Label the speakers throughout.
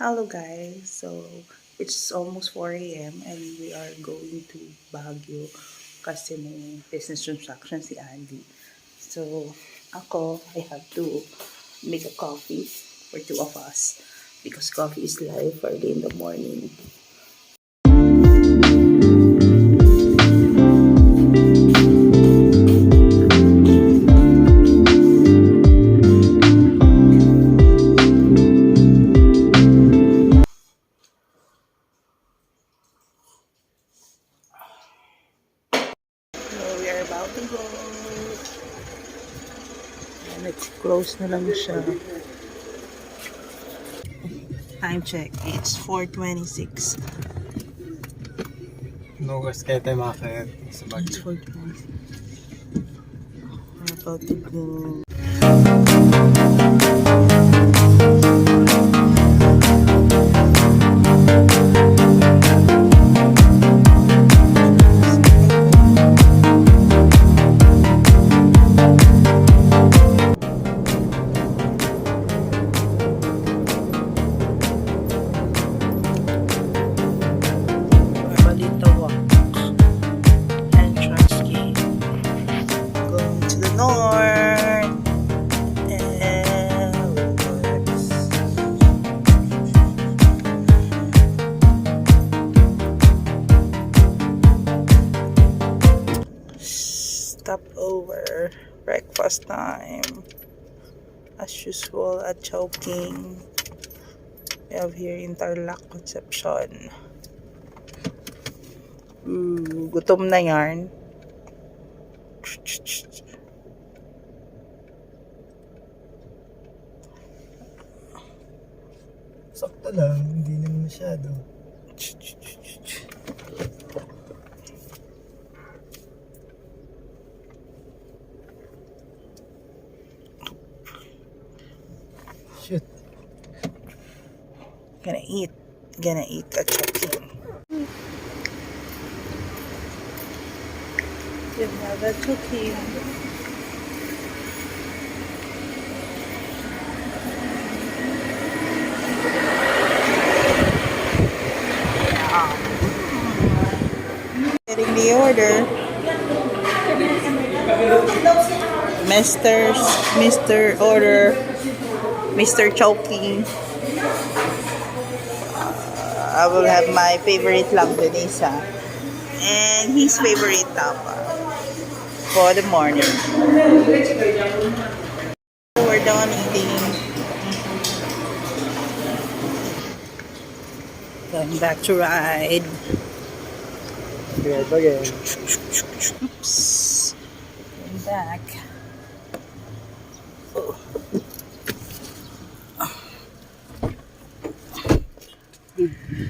Speaker 1: Hello guys, so it's almost 4 a.m. and we are going to Baguio kasi may business transaction si Andy. So I have to make a coffee for two of us because coffee is life early in the morning. So we are about to go. And it's close na lang siya. Time check, it's 4:26.
Speaker 2: Nugas kaya tayo makakayat sa
Speaker 1: It's
Speaker 2: Baguio.
Speaker 1: 4:26. We're about to go. Balintawak entrance gate. Going to the north and west. Stop over. Breakfast time. As usual at Chowking. We have here in Tarlac Concepcion. Gutom na yarn.
Speaker 2: Sakto lang, hindi naman masyado. Shoot.
Speaker 1: Gonna eat at Chowking. We have a Chowking. Getting the order. Mr. Order. Mr. Chowking. I will have my favorite langganisa and his favorite tapa for the morning. We're done eating. Going back to ride.
Speaker 2: Right again.
Speaker 1: Oops. Going back. Oh.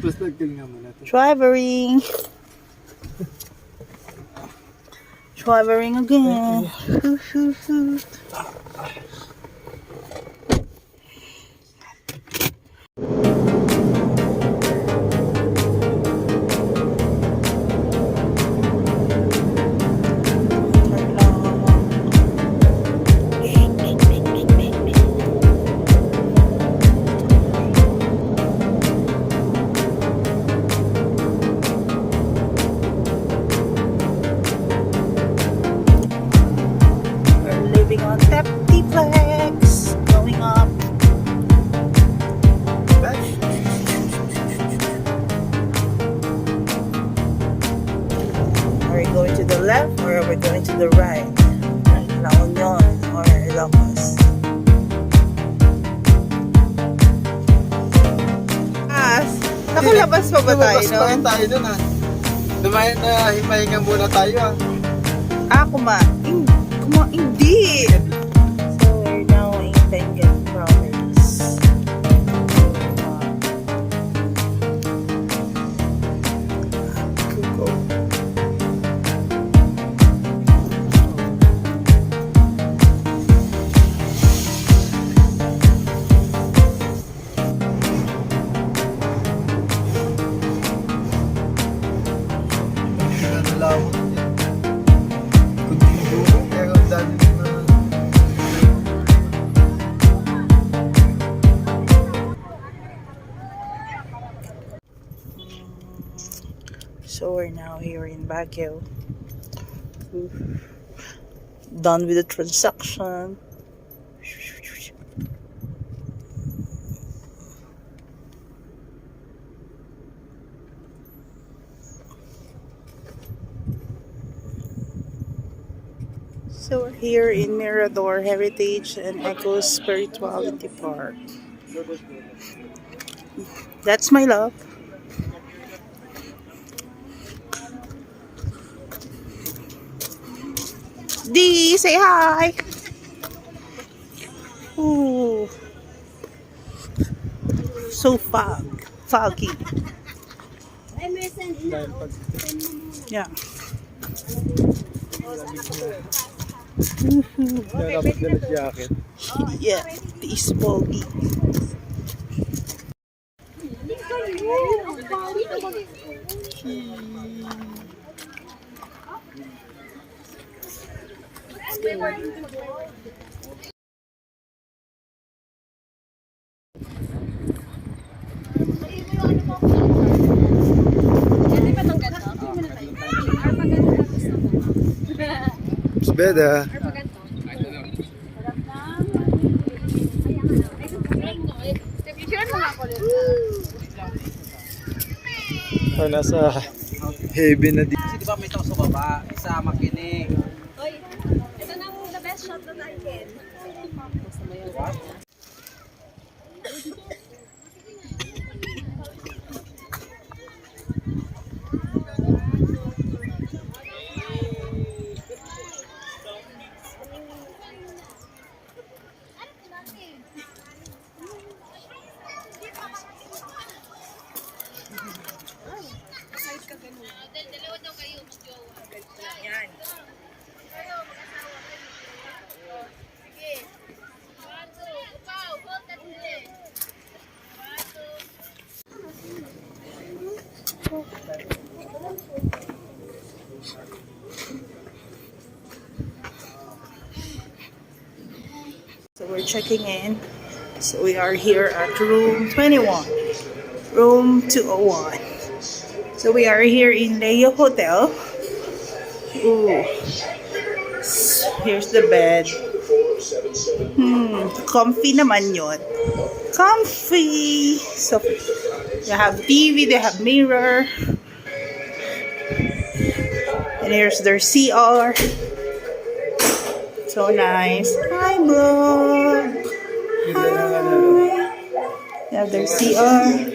Speaker 2: Plus nagtilingan mo natin.
Speaker 1: Driving again. On Teptiplex, going up. Are we going to the left or are we going to the right? La Union or Ilocos? Nakalabas pa ba tayo
Speaker 2: Lumabas pa rin tayo dun ha. Dumayan na himahingan muna tayo ha.
Speaker 1: Hindi. So we're now in Benguet province. Google.
Speaker 2: Ano lang. Kunting buko, pero ang dami naman.
Speaker 1: So we're now here in Baguio. Done with the transaction. So we're here in Mirador Heritage and Eco Spirituality Park. That's my love. Dee, say hi. Ooh, so foggy. Yeah.
Speaker 2: Kaya dapat dala jacket.
Speaker 1: Yeah, it is foggy.
Speaker 2: Mas beda. Oh, nasa heavy na di.
Speaker 3: Kasi di ba may tao sa baba, isa makinig.
Speaker 4: Oy, ito na the best shot that I can.
Speaker 1: So we're checking in. So we are here at room 21, room 201. So we are here in Leo Hotel. Ooh. Here's the bed. Comfy naman yun. Comfy. So they have TV, they have mirror. And here's their CR. So nice. Hi, vlog. Hi. They have their CR.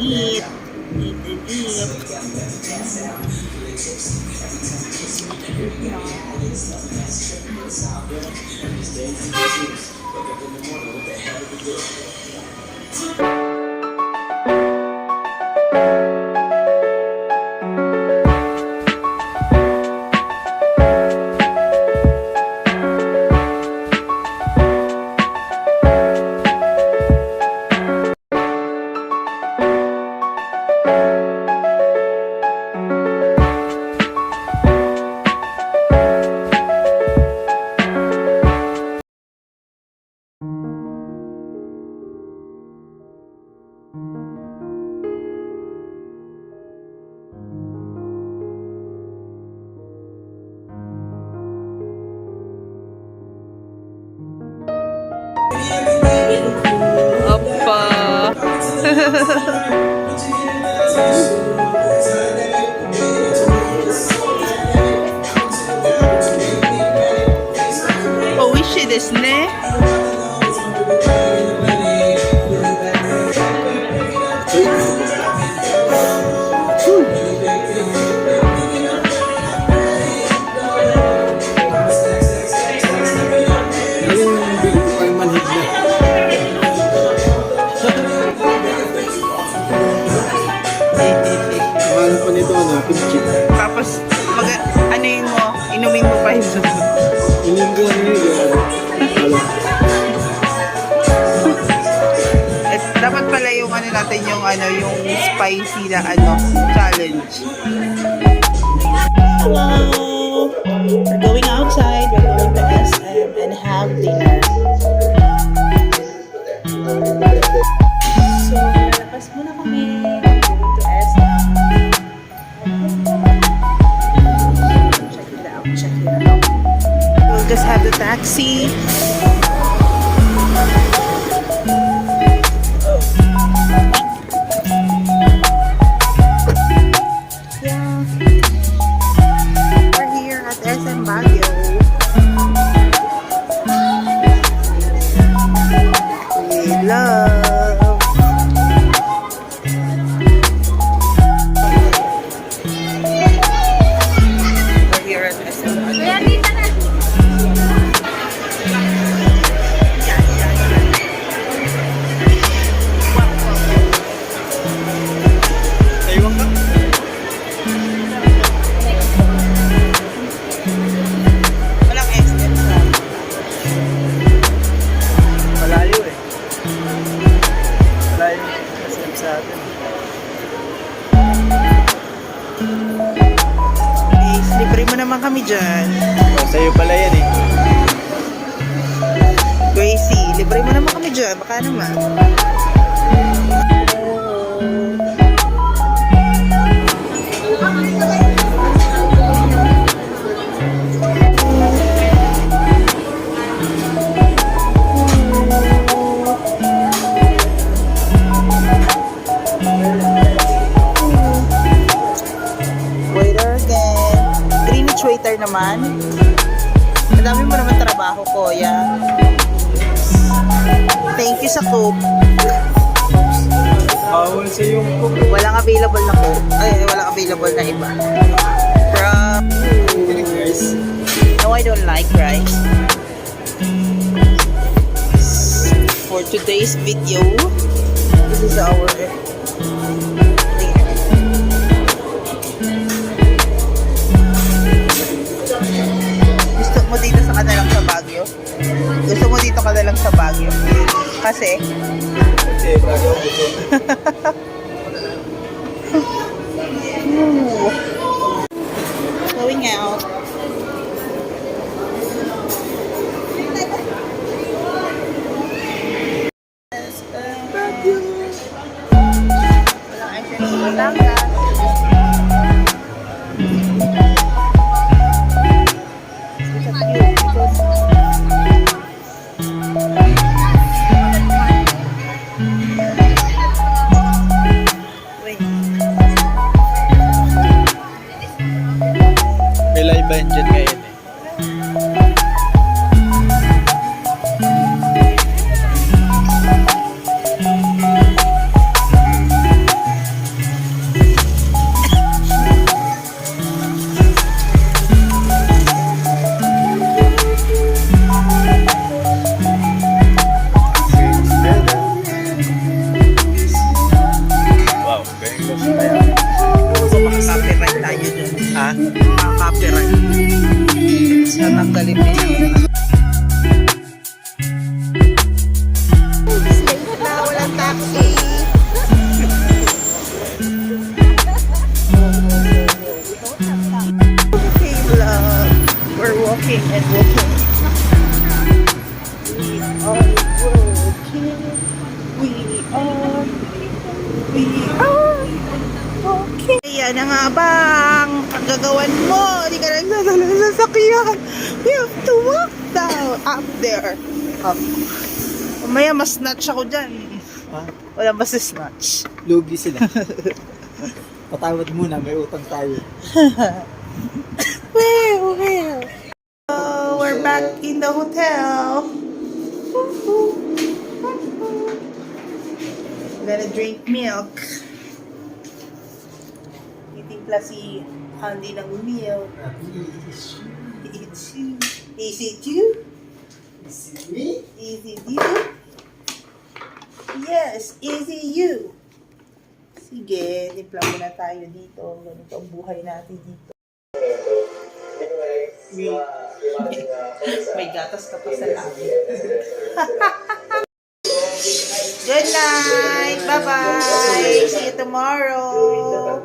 Speaker 1: Eat and eat. Oh, we should Ne?
Speaker 2: Ano yung big pang manhid na? Mahal pa nito, ano, pinchit.
Speaker 1: Tapos, ano yun mo? Inumin mo pa yun.
Speaker 2: Ilinggo ano yun. Wala.
Speaker 1: Dapat pala yung ano natin, yung spicy na challenge. Hello! We're going outside. We're going to SM and have dinner. So, lalabas muna kami. Going to SM. Check it out. Check it out. We'll just have the taxi. We're here at SM Baguio. We love. We're here at SM Baguio.
Speaker 4: Kaya dito na.
Speaker 1: Yan, yan, yan.
Speaker 2: Taiwan ka?
Speaker 1: Walang SM sa.
Speaker 2: Malayo eh. Malayo kasi sa atin.
Speaker 1: Please, libre mo naman kami dyan.
Speaker 2: Oh, sa'yo pala yan eh.
Speaker 1: Gracie, libre mo naman kami dyan. Baka naman. Waiter again. Greenwich waiter naman. Ang dami mo naman trabaho, Kuya. Thank you sa Coke.
Speaker 2: Bawal sa yung cook.
Speaker 1: Walang available na Coke. Ay, walang available na iba. From...
Speaker 2: Guys.
Speaker 1: No, I don't like rice. For today's video, this is our... Gusto mo dito sa kanilang sa Baguio? Gusto mo dito kanilang sa Baguio? Kasi...
Speaker 2: Kasi bago ako gusto.
Speaker 1: Going out. Walang ice cream sa Batangas. Wait.
Speaker 2: May live band dyan ngayon eh. Wow, very close tayo.
Speaker 1: So, makaka-copyright tayo dun.
Speaker 2: Ha?
Speaker 1: Makaka-copyright. Natanggalin din yung... Na, walang taxi. Okay, vlog. We're walking and walking. We are okay. Yan na nga bang ang gagawan mo? Hindi ka nagdadala sa sakyan. We have to walk down up there. Up. Mamaya mas snatch ako dyan.
Speaker 2: Ha?
Speaker 1: Wala ba si snatch?
Speaker 2: Lugi sila. Patawad muna, may utang tayo.
Speaker 1: Where? Oh, we're back in the hotel. gonna drink milk. Titimpla si Andy ng milk. It's you. Is it you?
Speaker 2: Is it me?
Speaker 1: Is it you? Yes, is it you? Sige, timpla muna tayo dito. Ganito ang buhay natin dito. May gatas ka pa sa labi. Good night! Bye-bye! See you tomorrow!